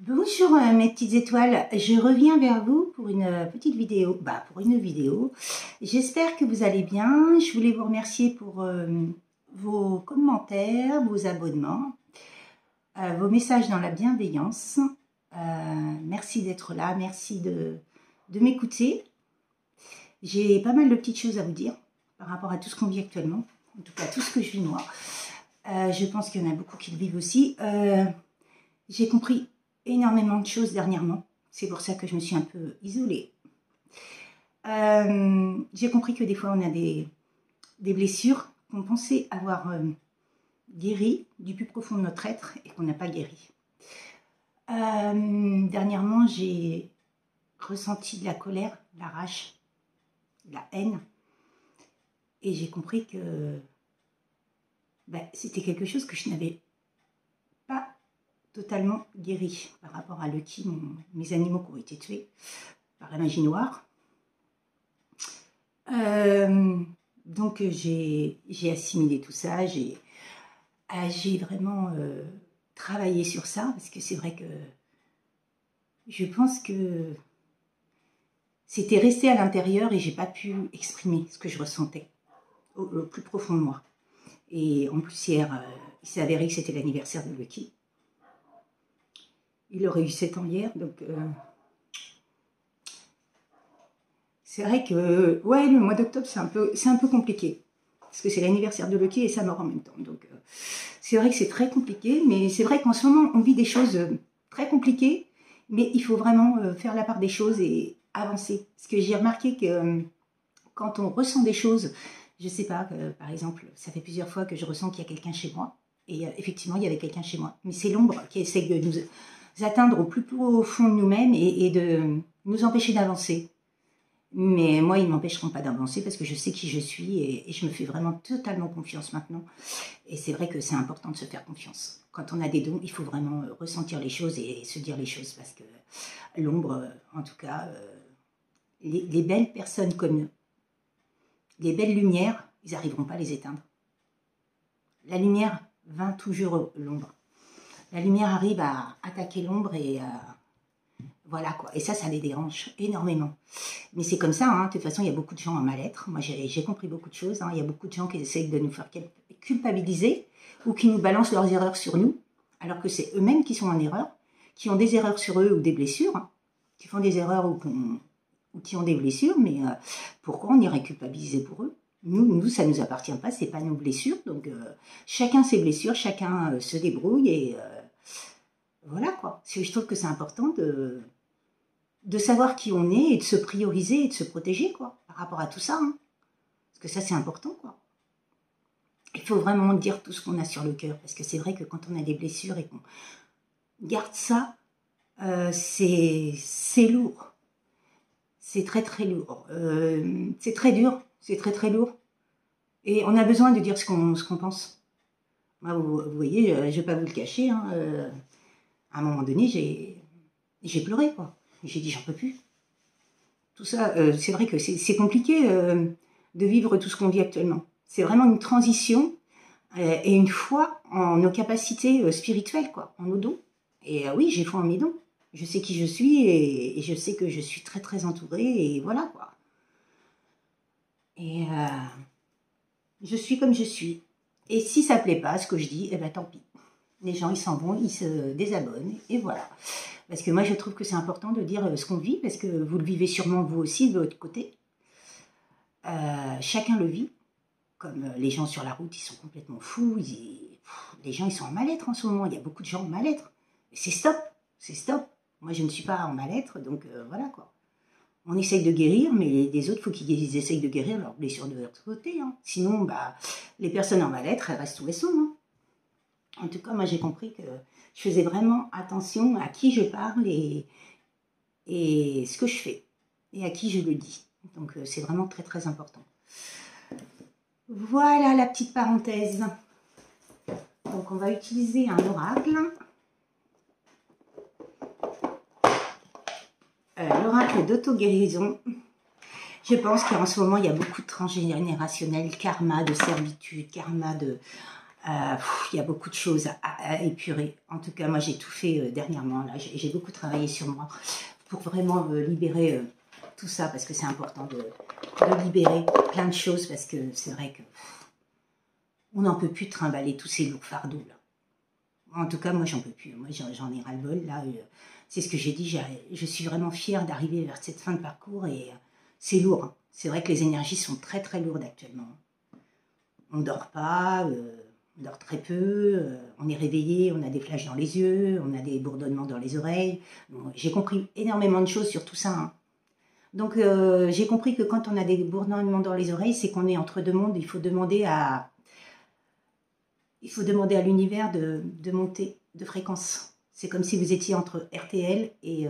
Bonjour mes petites étoiles, je reviens vers vous pour une petite vidéo, J'espère que vous allez bien. Je voulais vous remercier pour vos commentaires, vos abonnements, vos messages dans la bienveillance. Merci d'être là, merci de m'écouter. J'ai pas mal de petites choses à vous dire par rapport à tout ce qu'on vit actuellement, en tout cas tout ce que je vis moi. Je pense qu'il y en a beaucoup qui le vivent aussi. J'ai compris énormément de choses dernièrement. C'est pour ça que je me suis un peu isolée. J'ai compris que des fois, on a des blessures qu'on pensait avoir guéries du plus profond de notre être et qu'on n'a pas guéri. Dernièrement, j'ai ressenti de la colère, de la rage, de la haine. Et j'ai compris que c'était quelque chose que je n'avais pas totalement guéri par rapport à Lucky, mes animaux qui ont été tués par la magie noire. Donc j'ai assimilé tout ça, j'ai vraiment travaillé sur ça, parce que c'est vrai que je pense que c'était resté à l'intérieur et j'ai pas pu exprimer ce que je ressentais au plus profond de moi. Et en plus hier, il s'est avéré que c'était l'anniversaire de Lucky. Il aurait eu 7 ans hier, donc c'est vrai que ouais, le mois d'octobre c'est un peu compliqué parce que c'est l'anniversaire de Lucky et sa mort en même temps. Donc c'est vrai que c'est très compliqué, mais c'est vrai qu'en ce moment on vit des choses très compliquées, mais il faut vraiment faire la part des choses et avancer. Parce que j'ai remarqué que quand on ressent des choses, je sais pas, par exemple, ça fait plusieurs fois que je ressens qu'il y a quelqu'un chez moi, et effectivement il y avait quelqu'un chez moi, mais c'est l'ombre qui essaye de nous atteindre au plus profond de nous-mêmes et de nous empêcher d'avancer. Mais moi, ils ne m'empêcheront pas d'avancer parce que je sais qui je suis et je me fais vraiment totalement confiance maintenant. Et c'est vrai que c'est important de se faire confiance. Quand on a des dons, il faut vraiment ressentir les choses et se dire les choses parce que l'ombre, en tout cas, les belles personnes comme nous, les belles lumières, ils n'arriveront pas à les éteindre. La lumière vainc toujours l'ombre. La lumière arrive à attaquer l'ombre et voilà quoi. Et ça les dérange énormément. Mais c'est comme ça, hein. De toute façon, il y a beaucoup de gens en mal-être. Moi, j'ai compris beaucoup de choses. Hein. Il y a beaucoup de gens qui essayent de nous faire culpabiliser ou qui nous balancent leurs erreurs sur nous, alors que c'est eux-mêmes qui sont en erreur, qui ont des erreurs sur eux ou des blessures, hein, qui font des erreurs ou qui ont des blessures, mais pourquoi on irait culpabiliser pour eux? Nous, ça ne nous appartient pas, c'est pas nos blessures. Donc, chacun ses blessures, chacun se débrouille et voilà quoi. Je trouve que c'est important de savoir qui on est et de se prioriser et de se protéger quoi, par rapport à tout ça. Hein. Parce que ça, c'est important quoi. Il faut vraiment dire tout ce qu'on a sur le cœur. Parce que c'est vrai que quand on a des blessures et qu'on garde ça, c'est lourd. C'est très très lourd. C'est très dur. C'est très très lourd. Et on a besoin de dire ce qu'on pense. Moi, vous voyez, je ne vais pas vous le cacher. Hein, à un moment donné, j'ai pleuré quoi. J'ai dit, j'en peux plus. Tout ça, c'est vrai que c'est compliqué de vivre tout ce qu'on vit actuellement. C'est vraiment une transition et une foi en nos capacités spirituelles, quoi, en nos dons. Et oui, j'ai foi en mes dons. Je sais qui je suis et je sais que je suis très très entourée et voilà quoi. Et je suis comme je suis. Et si ça plaît pas ce que je dis, eh ben tant pis. Les gens, ils s'en vont, ils se désabonnent et voilà. Parce que moi, je trouve que c'est important de dire ce qu'on vit, parce que vous le vivez sûrement vous aussi de votre côté. Chacun le vit. Comme les gens sur la route, ils sont complètement fous. Les gens, ils sont en mal-être en ce moment. Il y a beaucoup de gens en mal-être. C'est stop, c'est stop. Moi, je ne suis pas en mal-être, donc voilà quoi. On essaye de guérir, mais les autres, il faut qu'ils essayent de guérir leurs blessures de leur côté. Hein. Sinon, les personnes en mal-être, elles restent où elles sont. Hein. En tout cas, moi, j'ai compris que je faisais vraiment attention à qui je parle et ce que je fais et à qui je le dis. Donc, c'est vraiment très, très important. Voilà la petite parenthèse. Donc, on va utiliser un oracle. L'oracle d'auto-guérison. Je pense qu'en ce moment, il y a beaucoup de transgénérationnel, karma de servitude, karma de Il y a beaucoup de choses à épurer. En tout cas, moi, j'ai tout fait dernièrement. Là, j'ai beaucoup travaillé sur moi pour vraiment libérer tout ça, parce que c'est important de libérer plein de choses, parce que c'est vrai que on n'en peut plus de trimballer tous ces lourds fardeaux, là. En tout cas, moi, j'en peux plus. Moi, j'en ai ras-le-bol, là. C'est ce que j'ai dit. Je suis vraiment fière d'arriver vers cette fin de parcours, et c'est lourd, hein. C'est vrai que les énergies sont très, très lourdes actuellement. On ne dort pas, on dort très peu, on est réveillé, on a des flashs dans les yeux, on a des bourdonnements dans les oreilles. Bon, j'ai compris énormément de choses sur tout ça, hein. Donc, j'ai compris que quand on a des bourdonnements dans les oreilles, c'est qu'on est entre deux mondes. Il faut demander à l'univers de monter de fréquence. C'est comme si vous étiez entre RTL et,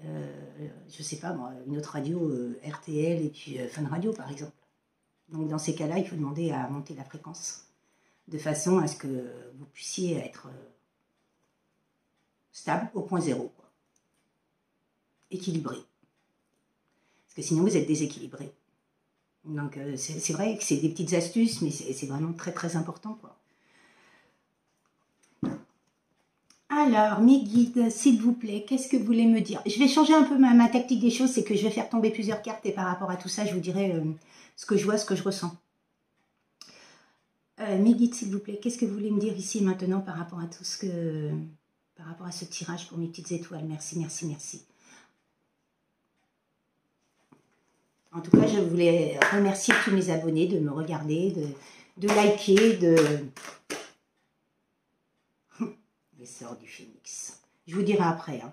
je sais pas moi, une autre radio, RTL et puis Fun Radio, par exemple. Donc, dans ces cas-là, il faut demander à monter la fréquence, de façon à ce que vous puissiez être stable au point zéro, quoi. Équilibré. Parce que sinon, vous êtes déséquilibré. Donc, c'est vrai que c'est des petites astuces, mais c'est vraiment très, très important, quoi. Alors, mes guides, s'il vous plaît, qu'est-ce que vous voulez me dire? Je vais changer un peu ma tactique des choses, c'est que je vais faire tomber plusieurs cartes, et par rapport à tout ça, je vous dirai ce que je vois, ce que je ressens. Mes guides, s'il vous plaît, qu'est-ce que vous voulez me dire ici et maintenant par rapport à tout ce que... par rapport à ce tirage pour mes petites étoiles? Merci, merci, merci. En tout cas, je voulais remercier tous mes abonnés de me regarder, de liker, Les sorts du phénix. Je vous dirai après, hein.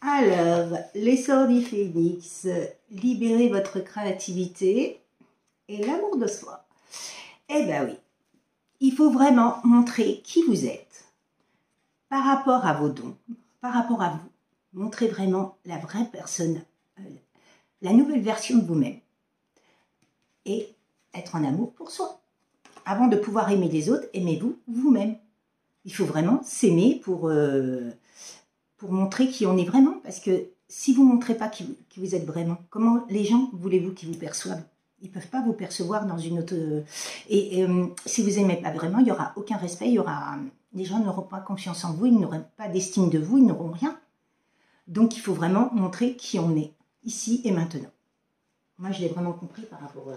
Alors, les sorts du phénix, libérez votre créativité et l'amour de soi. Eh bien oui, il faut vraiment montrer qui vous êtes par rapport à vos dons, par rapport à vous. Montrez vraiment la vraie personne, la nouvelle version de vous-même. Et être en amour pour soi. Avant de pouvoir aimer les autres, aimez-vous vous-même. Il faut vraiment s'aimer pour montrer qui on est vraiment. Parce que si vous ne montrez pas qui vous êtes vraiment, comment les gens voulez-vous qu'ils vous perçoivent? Ils ne peuvent pas vous percevoir dans une autre... si vous n'aimez pas vraiment, il n'y aura aucun respect, les gens n'auront pas confiance en vous, ils n'auront pas d'estime de vous, ils n'auront rien. Donc, il faut vraiment montrer qui on est, ici et maintenant. Moi, je l'ai vraiment compris par rapport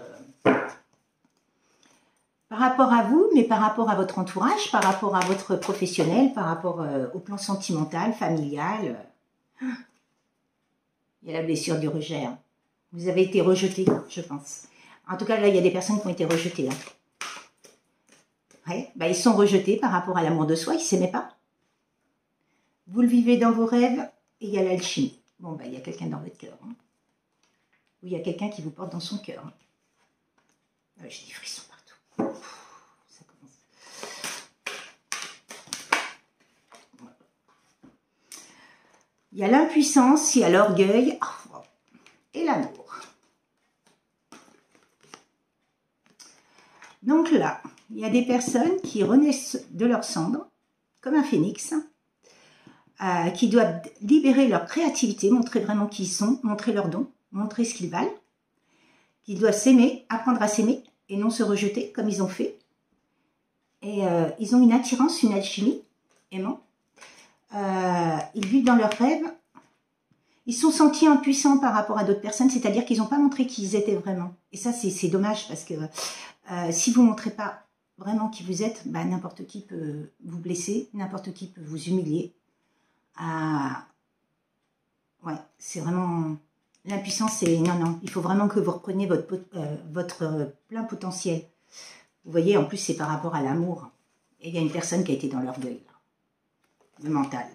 à vous, mais par rapport à votre entourage, par rapport à votre professionnel, par rapport au plan sentimental, familial. Il y a la blessure du rejet, hein. Vous avez été rejeté, je pense. En tout cas, là, il y a des personnes qui ont été rejetées, hein. Ouais, bah, ils sont rejetés par rapport à l'amour de soi, ils ne s'aimaient pas. Vous le vivez dans vos rêves, et il y a l'alchimie. Bon, bah, il y a quelqu'un dans votre cœur, hein. Ou il y a quelqu'un qui vous porte dans son cœur, hein. J'ai des frissons partout. Ça commence. Voilà. Il y a l'impuissance, il y a l'orgueil et l'amour. Donc là, il y a des personnes qui renaissent de leur cendre, comme un phénix, qui doivent libérer leur créativité, montrer vraiment qui ils sont, montrer leurs dons, montrer ce qu'ils valent, qui doivent s'aimer, apprendre à s'aimer et non se rejeter comme ils ont fait. Et ils ont une attirance, une alchimie, aimant. Ils vivent dans leurs rêves. Ils se sont sentis impuissants par rapport à d'autres personnes, c'est-à-dire qu'ils n'ont pas montré qui ils étaient vraiment. Et ça, c'est dommage parce que si vous ne montrez pas vraiment qui vous êtes, bah, n'importe qui peut vous blesser, n'importe qui peut vous humilier. Ouais, c'est vraiment... L'impuissance, c'est... Non, il faut vraiment que vous repreniez votre plein potentiel. Vous voyez, en plus, c'est par rapport à l'amour. Et il y a une personne qui a été dans l'orgueil, là. Le mental.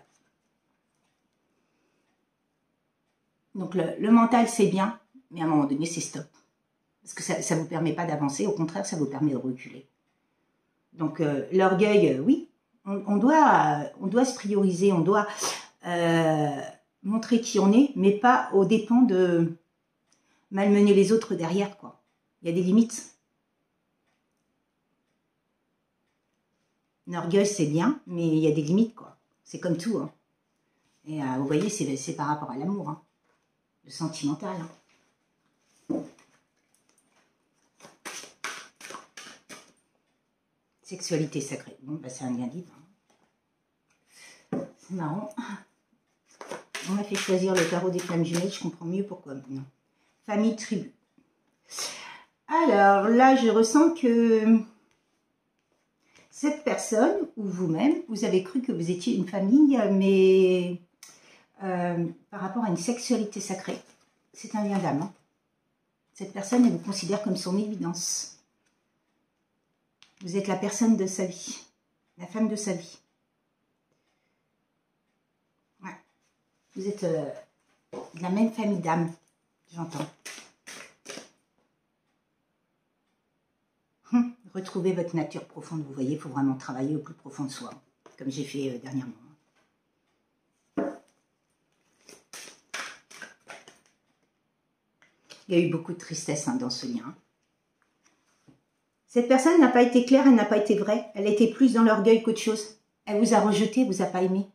Donc, le mental, c'est bien, mais à un moment donné, c'est stop. Parce que ça ne vous permet pas d'avancer, au contraire, ça vous permet de reculer. Donc, l'orgueil, oui, on doit se prioriser, on doit montrer qui on est, mais pas aux dépens de malmener les autres derrière, quoi. Il y a des limites. L'orgueil, c'est bien, mais il y a des limites, quoi. C'est comme tout. Hein. Et vous voyez, c'est par rapport à l'amour, hein. Le sentimental. Hein. Sexualité sacrée. Bon, bah, c'est un lien divin. C'est marrant. On m'a fait choisir le tarot des flammes jumelles, je comprends mieux pourquoi maintenant. Famille, tribu. Alors là, je ressens que cette personne, ou vous-même, vous avez cru que vous étiez une famille, mais par rapport à une sexualité sacrée, c'est un lien d'âme. Hein. Cette personne, elle vous considère comme son évidence. Vous êtes la personne de sa vie, la femme de sa vie. Ouais. Vous êtes de la même famille d'âme, j'entends. Retrouvez votre nature profonde, vous voyez, il faut vraiment travailler au plus profond de soi, comme j'ai fait dernièrement. Il y a eu beaucoup de tristesse hein, dans ce lien. Cette personne n'a pas été claire, elle n'a pas été vraie, elle était plus dans l'orgueil qu'autre chose. Elle vous a rejeté, elle vous a pas aimé.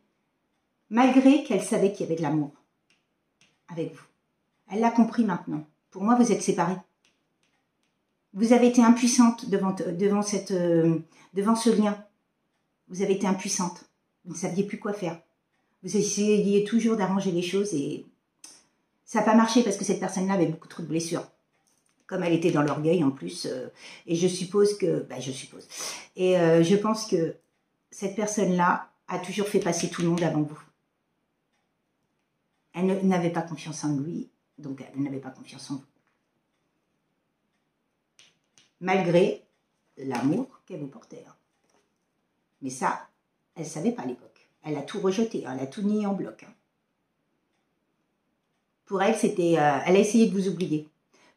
Malgré qu'elle savait qu'il y avait de l'amour avec vous. Elle l'a compris maintenant. Pour moi, vous êtes séparés. Vous avez été impuissante devant ce lien. Vous avez été impuissante. Vous ne saviez plus quoi faire. Vous essayiez toujours d'arranger les choses et ça n'a pas marché parce que cette personne-là avait beaucoup trop de blessures. Comme elle était dans l'orgueil en plus. Et je suppose que... Bah, je pense que cette personne-là a toujours fait passer tout le monde avant vous. Elle n'avait pas confiance en lui, donc elle n'avait pas confiance en vous. Malgré l'amour qu'elle vous portait. Hein. Mais ça, elle ne savait pas à l'époque. Elle a tout rejeté, hein, elle a tout nié en bloc. Hein. Pour elle, c'était, elle a essayé de vous oublier.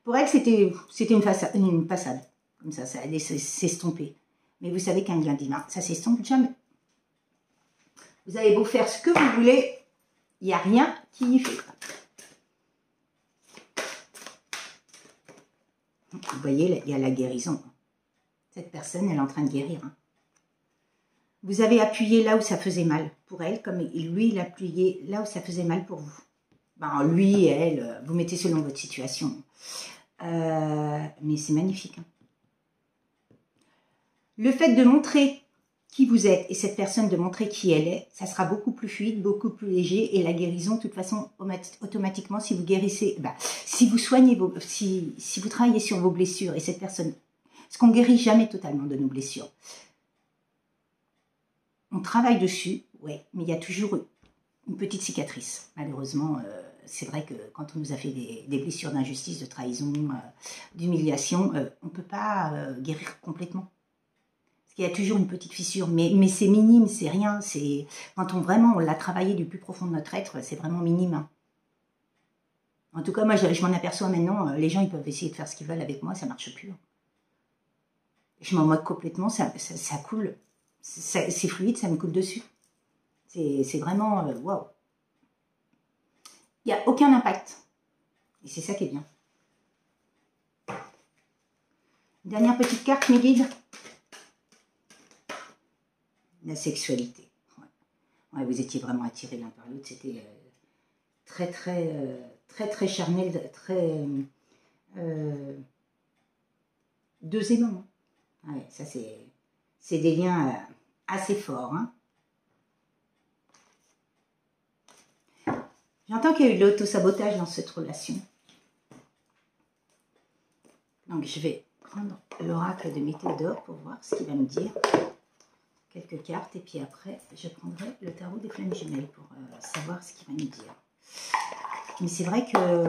Pour elle, c'était une passade. Comme ça allait s'estomper. Mais vous savez qu'un lien divin, ça s'estompe jamais. Vous avez beau faire ce que vous voulez, il n'y a rien qui y fait. Vous voyez, il y a la guérison. Cette personne, elle est en train de guérir. Hein. Vous avez appuyé là où ça faisait mal pour elle, comme lui, il a appuyé là où ça faisait mal pour vous. Ben, lui, elle, vous mettez selon votre situation. Mais c'est magnifique. Hein. Le fait de montrer qui vous êtes et cette personne de montrer qui elle est, ça sera beaucoup plus fluide, beaucoup plus léger. Et la guérison, de toute façon, automatiquement, si vous guérissez, bah, si vous soignez, si vous travaillez sur vos blessures et cette personne, parce qu'on ne guérit jamais totalement de nos blessures. On travaille dessus, ouais, mais il y a toujours une petite cicatrice. Malheureusement, c'est vrai que quand on nous a fait des blessures d'injustice, de trahison, d'humiliation, on ne peut pas guérir complètement. Il y a toujours une petite fissure, mais c'est minime, c'est rien. C'est quand on l'a travaillé du plus profond de notre être, c'est vraiment minime. Hein. En tout cas, moi, je m'en aperçois maintenant. Les gens, ils peuvent essayer de faire ce qu'ils veulent avec moi, ça marche plus. Je m'en moque complètement, ça coule. C'est fluide, ça me coule dessus. C'est vraiment waouh. Il n'y a aucun impact. Et c'est ça qui est bien. Dernière petite carte, mes guides. La sexualité. Ouais. Ouais, vous étiez vraiment attirés l'un par l'autre. C'était très charnel, très deux aimants. Ouais, ça c'est des liens assez forts. Hein. J'entends qu'il y a eu de l'auto-sabotage dans cette relation. Donc je vais prendre l'oracle de Météodore pour voir ce qu'il va me dire. Quelques cartes et puis après je prendrai le tarot des flammes jumelles pour savoir ce qu'il va nous dire. Mais c'est vrai que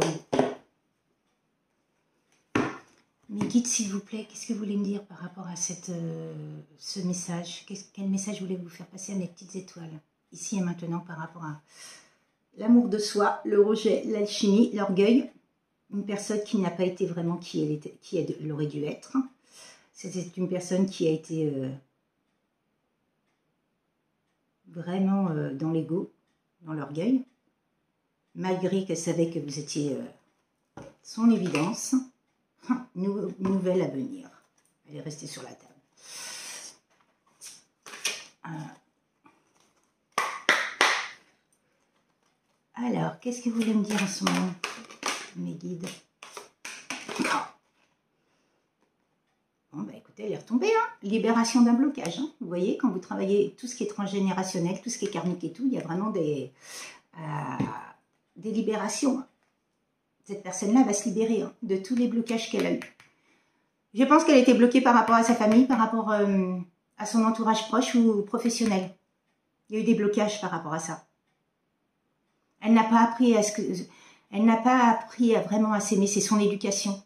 mes guides, s'il vous plaît, qu'est-ce que vous voulez me dire par rapport à ce message? Quel message voulez-vous faire passer à mes petites étoiles ici et maintenant par rapport à l'amour de soi, le rejet, l'alchimie, l'orgueil, une personne qui n'a pas été vraiment qui elle aurait dû être. C'était une personne qui a été vraiment dans l'ego, dans l'orgueil, malgré qu'elle savait que vous étiez son évidence. Nouvelle à venir. Elle est restée sur la table. Alors, qu'est-ce que vous voulez me dire en ce moment, mes guides? Bon, bah écoutez, elle est retombée, hein. Libération d'un blocage, hein. Vous voyez, quand vous travaillez tout ce qui est transgénérationnel, tout ce qui est karmique et tout, il y a vraiment des libérations. Cette personne-là va se libérer, hein, de tous les blocages qu'elle a eus. Je pense qu'elle était bloquée par rapport à sa famille, par rapport à son entourage proche ou professionnel. Il y a eu des blocages par rapport à ça. Elle n'a pas appris à elle n'a pas appris à vraiment à s'aimer, c'est son éducation.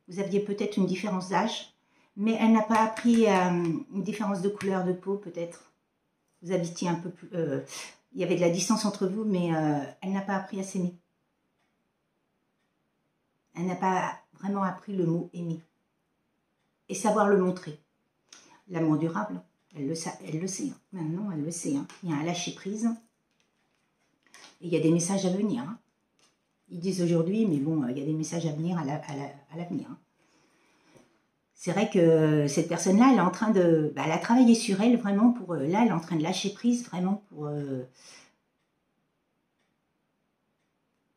Vous aviez peut-être une différence d'âge, mais elle n'a pas appris une différence de couleur de peau, peut-être. Vous habitiez un peu plus... il y avait de la distance entre vous, mais elle n'a pas appris à s'aimer. Elle n'a pas vraiment appris le mot aimer. Et savoir le montrer. L'amour durable, elle le sait. Hein. Maintenant, elle le sait. Hein. Il y a un lâcher-prise. Et il y a des messages à venir. Hein. Ils disent aujourd'hui, mais bon, il y a des messages à venir à l'avenir. Hein. C'est vrai que cette personne-là, elle est en train de... elle a travaillé sur elle vraiment pour... là, elle est en train de lâcher prise vraiment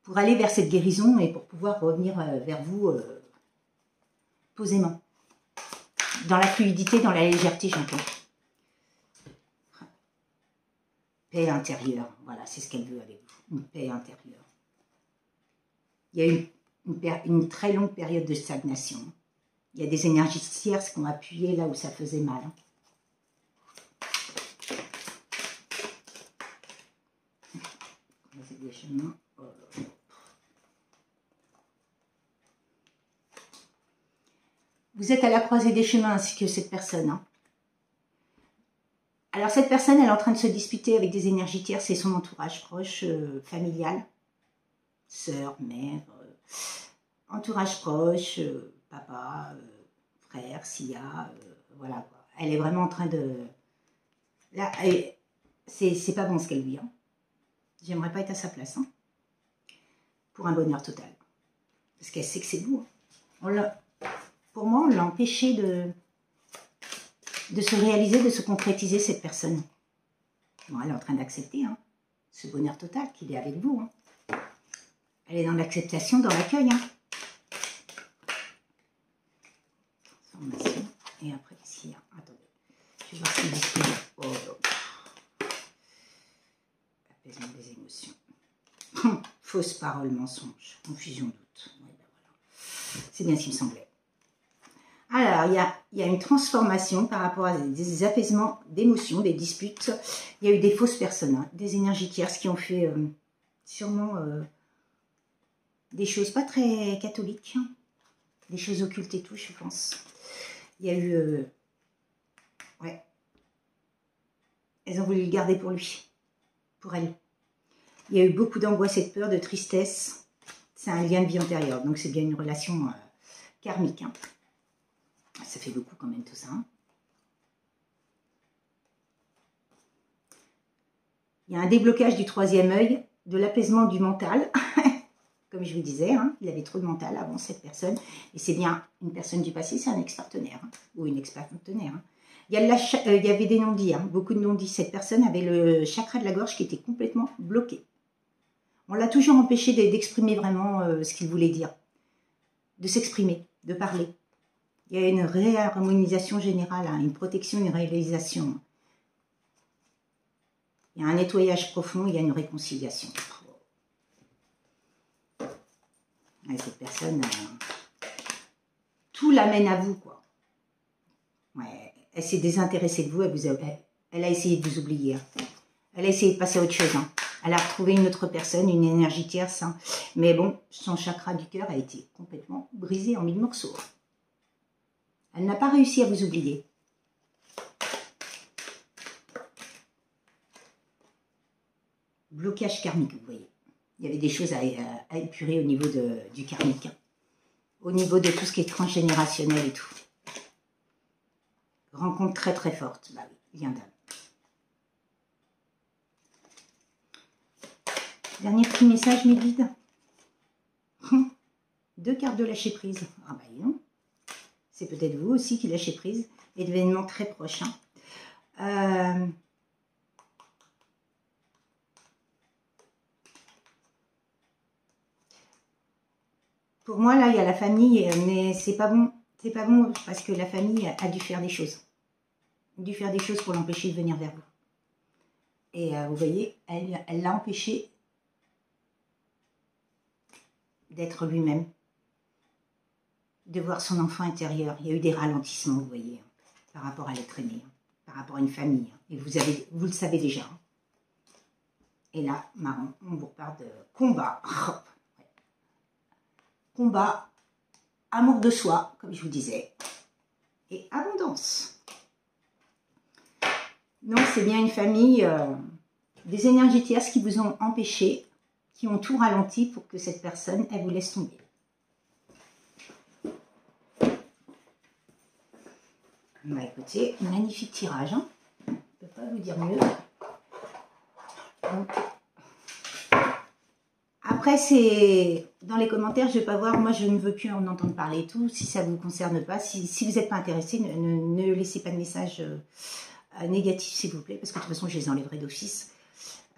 pour aller vers cette guérison et pour pouvoir revenir vers vous posément. Dans la fluidité, dans la légèreté, j'entends. Paix intérieure, voilà, c'est ce qu'elle veut avec vous, une paix intérieure. Il y a eu une très longue période de stagnation. Il y a des énergies tierces qui ont appuyé là où ça faisait mal. Des chemins. Vous êtes à la croisée des chemins ainsi que cette personne. Hein. Alors cette personne, elle est en train de se disputer avec des énergies tierces, c'est son entourage proche, familial, sœur, mère, entourage proche, papa, frère, Sia, voilà quoi. Elle est vraiment en train de... Là, c'est pas bon ce qu'elle vit. Hein. J'aimerais pas être à sa place. Hein. Pour un bonheur total. Parce qu'elle sait que c'est vous. Hein. Pour moi, on l'a empêché de se réaliser, de se concrétiser cette personne. Bon, elle est en train d'accepter hein, ce bonheur total qu'il est avec vous. Hein. Elle est dans l'acceptation, dans l'accueil. Hein. Transformation. Et après, qu'est-ce qu'il y a? Attendez. Je vais voir si disponible. Oh. Apaisement des émotions. Fausse parole, mensonge. Confusion, doute. Ouais, ben voilà. C'est bien ce qui me semblait. Alors, il y a une transformation par rapport à des apaisements d'émotions, des disputes. Il y a eu des fausses personnes, hein, des énergies tierces qui ont fait sûrement des choses pas très catholiques, hein, des choses occultes et tout, je pense. Il y a eu... ouais. Elles ont voulu le garder pour lui, pour elle. Il y a eu beaucoup d'angoisse et de peur, de tristesse. C'est un lien de vie antérieure, donc c'est bien une relation karmique, hein. Ça fait beaucoup quand même tout ça. Hein. Il y a un déblocage du troisième œil, de l'apaisement du mental. Comme je vous disais, hein, il avait trop de mental avant cette personne. Et c'est bien une personne du passé, c'est un ex-partenaire. Hein, ou une ex-partenaire. Hein. Il y avait des non-dits, hein, beaucoup de non-dits. Cette personne avait le chakra de la gorge qui était complètement bloqué. On l'a toujours empêché d'exprimer vraiment ce qu'il voulait dire. De s'exprimer, de parler. Il y a une réharmonisation générale, hein, une protection, une réalisation. Il y a un nettoyage profond, il y a une réconciliation. Et cette personne, tout l'amène à vous, quoi. Ouais, elle s'est désintéressée de vous, elle a essayé de vous oublier. Hein. Elle a essayé de passer à autre chose. Hein. Elle a retrouvé une autre personne, une énergie tierce. Hein. Mais bon, son chakra du cœur a été complètement brisé en 1000 morceaux. Elle n'a pas réussi à vous oublier. Blocage karmique, vous voyez. Il y avait des choses à épurer au niveau du karmique. Hein. Au niveau de tout ce qui est transgénérationnel et tout. Rencontre très très forte. Bah oui, lien d'âme. Dernier petit message, mes guides. 2 cartes de lâcher prise. Ah bah non. C'est peut-être vous aussi qui lâchez prise. Et d'événements très proches. Hein. Pour moi, là, il y a la famille, mais c'est pas bon. C'est pas bon parce que la famille a dû faire des choses. A dû faire des choses pour l'empêcher de venir vers vous. Et vous voyez, elle l'a empêché d'être lui-même, de voir son enfant intérieur. Il y a eu des ralentissements, vous voyez, par rapport à l'être aimé, par rapport à une famille. Et vous le savez déjà. Et là, marron, on vous reparle de combat. Combat, amour de soi, comme je vous disais, et abondance. Donc, c'est bien une famille, des énergies tierces qui vous ont empêché, qui ont tout ralenti pour que cette personne, elle vous laisse tomber. Bah écoutez, magnifique tirage, hein. Je ne peux pas vous dire mieux. Donc, après, c'est dans les commentaires, je ne vais pas voir, moi je ne veux plus en entendre parler et tout. Si ça ne vous concerne pas, si vous n'êtes pas intéressé, ne laissez pas de message négatif s'il vous plaît, parce que de toute façon je les enlèverai d'office.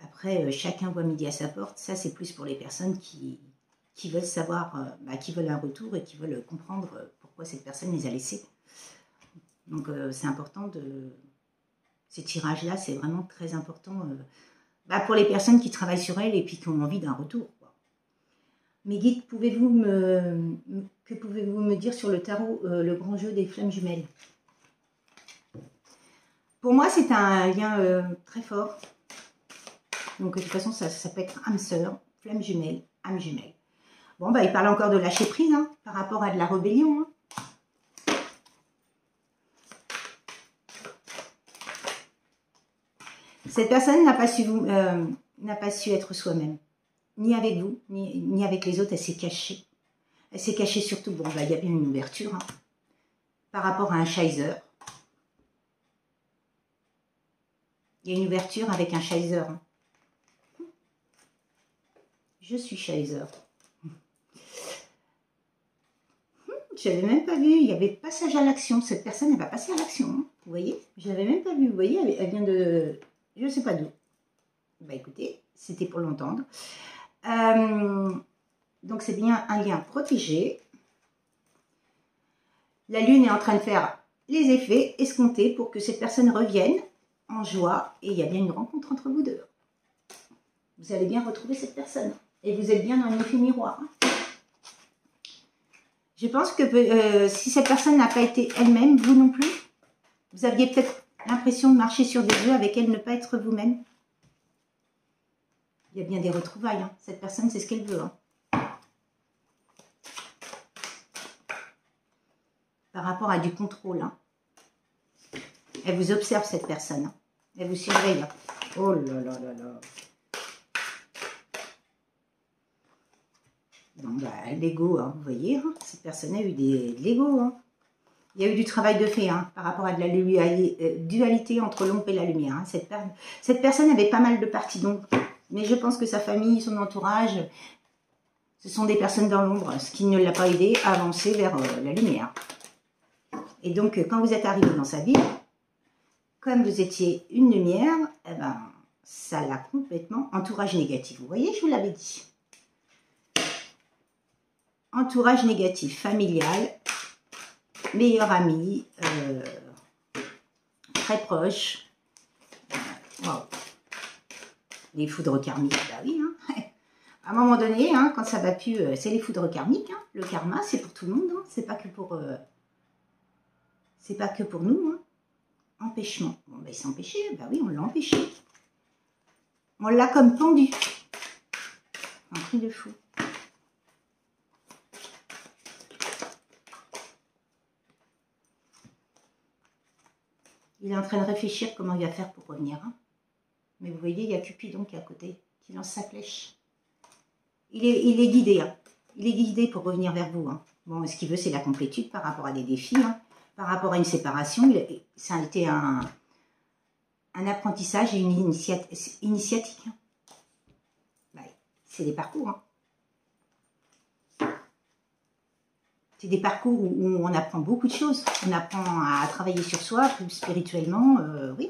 Après, chacun voit midi à sa porte, ça c'est plus pour les personnes qui veulent savoir, qui veulent un retour et qui veulent comprendre pourquoi cette personne les a laissés. Donc c'est important de... Ces tirages-là, c'est vraiment très important pour les personnes qui travaillent sur elles et puis qui ont envie d'un retour. Quoi. Mes guides, que pouvez-vous me dire sur le tarot, le grand jeu des flammes jumelles? Pour moi, c'est un lien très fort. Donc de toute façon, ça peut être âme sœur, flamme jumelle, âme jumelle. Bon, il parle encore de lâcher prise hein, par rapport à de la rébellion. Hein. Cette personne n'a pas su être soi-même, ni avec vous, ni avec les autres. Elle s'est cachée. Elle s'est cachée surtout, bon, il y a bien une ouverture, hein, par rapport à un Scheiser. Il y a une ouverture avec un Scheiser. Hein. Je suis Scheiser. Je n'avais même pas vu, il y avait passage à l'action. Cette personne, elle va passer à l'action. Hein, vous voyez, je ne l'avais même pas vu. Vous voyez, elle vient de... Je ne sais pas d'où. Écoutez, c'était pour l'entendre. Donc, c'est bien un lien protégé. La lune est en train de faire les effets escomptés pour que cette personne revienne en joie. Et il y a bien une rencontre entre vous deux. Vous allez bien retrouver cette personne. Et vous êtes bien dans un effet miroir. Je pense que si cette personne n'a pas été elle-même, vous non plus, vous aviez peut-être l'impression de marcher sur des œufs avec elle, ne pas être vous-même. Il y a bien des retrouvailles. Hein. Cette personne, c'est ce qu'elle veut. Hein. Par rapport à du contrôle. Hein. Elle vous observe, cette personne. Hein. Elle vous surveille. Hein. Oh là là là là. Bon, l'ego, hein, vous voyez, hein, cette personne a eu de l'ego. Hein. Il y a eu du travail de fait hein, par rapport à de la dualité entre l'ombre et la lumière. Hein. Cette personne avait pas mal de parties d'ombre, mais je pense que sa famille, son entourage, ce sont des personnes dans l'ombre, ce qui ne l'a pas aidé à avancer vers la lumière. Et donc, quand vous êtes arrivé dans sa vie, comme vous étiez une lumière, eh ben, ça l'a complètement entourage négatif. Vous voyez, je vous l'avais dit. Entourage négatif, familial, meilleur ami, très proche. Wow. Les foudres karmiques, bah oui. Hein. À un moment donné, hein, quand ça va plus, c'est les foudres karmiques. Hein. Le karma, c'est pour tout le monde. Hein. C'est pas que pour nous. Hein. Empêchement. Bon, il s'est empêché. Bah oui, on l'a empêché. On l'a comme pendu. Un truc de fou. Il est en train de réfléchir comment il va faire pour revenir. Hein. Mais vous voyez, il y a Cupidon qui est à côté, qui lance sa flèche. Il est guidé. Hein. Il est guidé pour revenir vers vous. Hein. Bon, ce qu'il veut, c'est la complétude par rapport à des défis. Hein. Par rapport à une séparation, ça a été un apprentissage et une initiatique. Hein. C'est des parcours. Hein. C'est des parcours où on apprend beaucoup de choses. On apprend à travailler sur soi, plus spirituellement. Oui,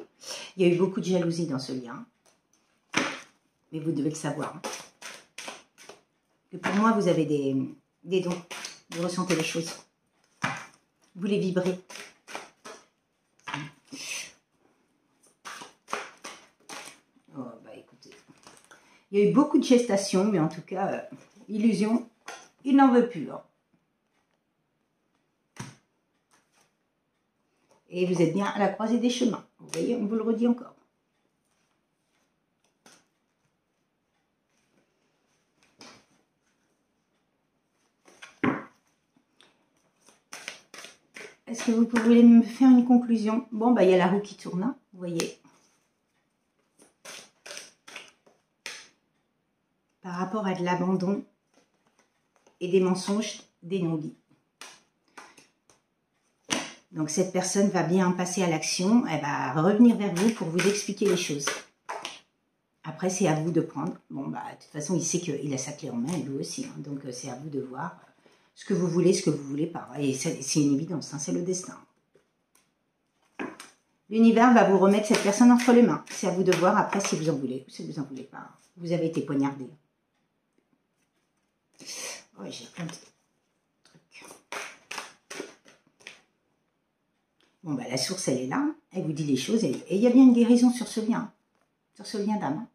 il y a eu beaucoup de jalousie dans ce lien. Mais vous devez le savoir. Que pour moi, vous avez des dons. Vous ressentez les choses. Vous les vibrez. Oh, bah écoutez. Il y a eu beaucoup de gestations, mais en tout cas, illusion, il n'en veut plus. Hein. Et vous êtes bien à la croisée des chemins. Vous voyez, on vous le redit encore. Est-ce que vous pouvez me faire une conclusion? Bon, bah il y a la roue qui tourne, hein, vous voyez. Par rapport à de l'abandon et des mensonges, des non-dits. Donc cette personne va bien passer à l'action, elle va revenir vers vous pour vous expliquer les choses. Après, c'est à vous de prendre. Bon, bah de toute façon, il sait qu'il a sa clé en main, et lui aussi. Hein, donc c'est à vous de voir ce que vous voulez pas. Et c'est une évidence, hein, c'est le destin. L'univers va vous remettre cette personne entre les mains. C'est à vous de voir après si vous en voulez ou si vous en voulez pas. Vous avez été poignardé. Ouais, j'ai plein de trucs. Bon, bah, la source, elle est là. Elle vous dit les choses. Et il y a bien une guérison sur ce lien d'âme.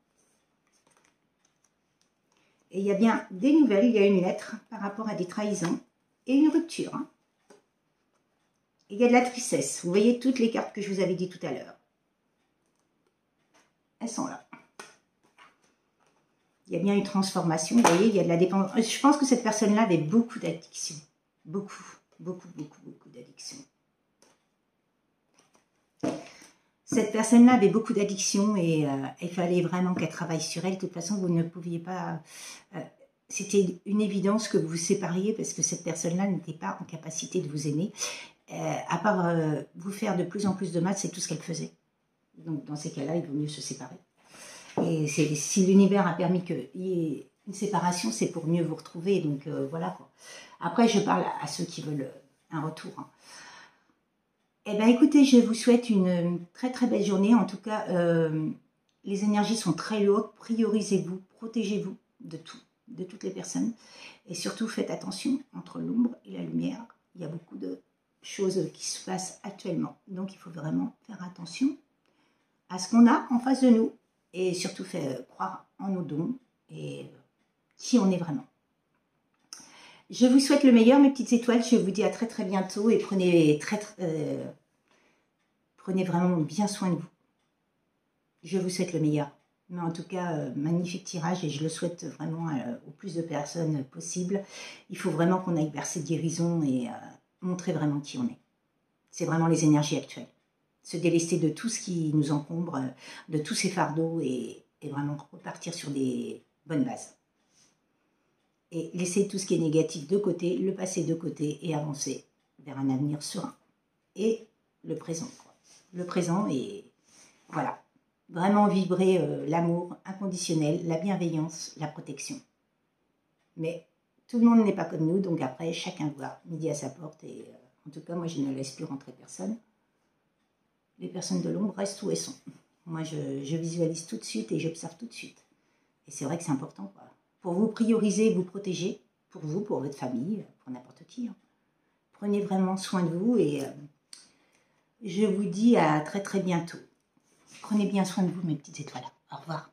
Et il y a bien des nouvelles. Il y a une lettre par rapport à des trahisons et une rupture. Hein. Et il y a de la tristesse. Vous voyez toutes les cartes que je vous avais dit tout à l'heure. Elles sont là. Il y a bien une transformation. Vous voyez, il y a de la dépendance. Je pense que cette personne-là avait beaucoup d'addictions. Beaucoup d'addictions. Cette personne-là avait beaucoup d'addictions et il fallait vraiment qu'elle travaille sur elle. De toute façon, vous ne pouviez pas... C'était une évidence que vous vous sépariez parce que cette personne-là n'était pas en capacité de vous aimer. À part vous faire de plus en plus de mal, c'est tout ce qu'elle faisait. Donc, dans ces cas-là, il vaut mieux se séparer. Et si l'univers a permis qu'il y ait une séparation, c'est pour mieux vous retrouver. Donc, voilà. Quoi. Après, je parle à ceux qui veulent un retour. Hein. Eh bien, écoutez, je vous souhaite une très très belle journée. En tout cas, les énergies sont très lourdes. Priorisez-vous, protégez-vous de tout, de toutes les personnes. Et surtout, faites attention entre l'ombre et la lumière. Il y a beaucoup de choses qui se passent actuellement. Donc, il faut vraiment faire attention à ce qu'on a en face de nous. Et surtout, faire croire en nos dons et qui on est vraiment. Je vous souhaite le meilleur, mes petites étoiles. Je vous dis à très très bientôt et prenez vraiment bien soin de vous. Je vous souhaite le meilleur. Mais en tout cas, magnifique tirage et je le souhaite vraiment au plus de personnes possible. Il faut vraiment qu'on aille vers cette guérison et montrer vraiment qui on est. C'est vraiment les énergies actuelles. Se délester de tout ce qui nous encombre, de tous ces fardeaux et vraiment repartir sur des bonnes bases. Et laisser tout ce qui est négatif de côté, le passé de côté et avancer vers un avenir serein. Et le présent, quoi. Le présent et voilà. Vraiment vibrer l'amour inconditionnel, la bienveillance, la protection. Mais tout le monde n'est pas comme nous, donc après, chacun voit midi à sa porte. Et en tout cas, moi, je ne laisse plus rentrer personne. Les personnes de l'ombre restent où elles sont. Moi, je visualise tout de suite et j'observe tout de suite. Et c'est vrai que c'est important, quoi. Pour vous prioriser, vous protéger, pour vous, pour votre famille, pour n'importe qui. Hein. Prenez vraiment soin de vous et je vous dis à très très bientôt. Prenez bien soin de vous, mes petites étoiles. Au revoir.